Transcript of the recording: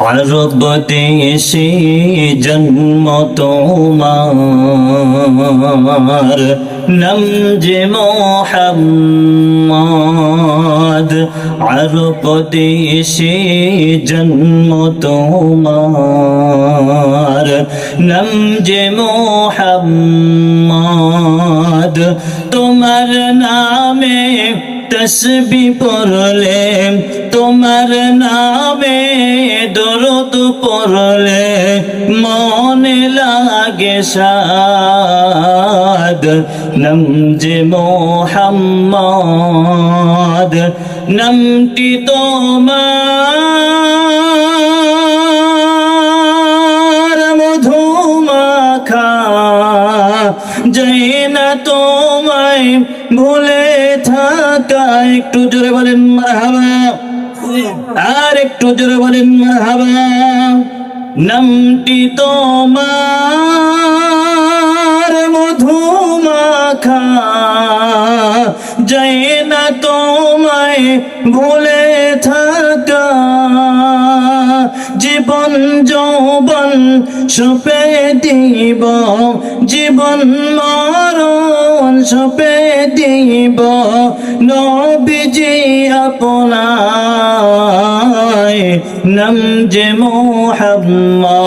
আরব দেশে জন্ম তোমার, নাম যে মোহাম্মদ। আরব দেশে জন্ম তোমার, নাম যে মোহাম্মদ। তোমার নামে তসবি পড়লে, তোমার নামে দরুদ পড়লে মনে লাগে সাদ। নাম যে মোহাম্মদ, নামটি তোমার মধুমাখা, যাই না তোমায় ভুলে থাকা। একটু জোরে বলেন মারহাবা, আর একটু জোরে বলেন মারহাবা। নামটি তোমার মধুমাখা, যাই না তোমায় ভুলে থাকা। জীবন যৌবন সপে দিব, জীবন মরণ সপে দিব, নবীজি আপনায়। নাম যে মোহাম্মদ।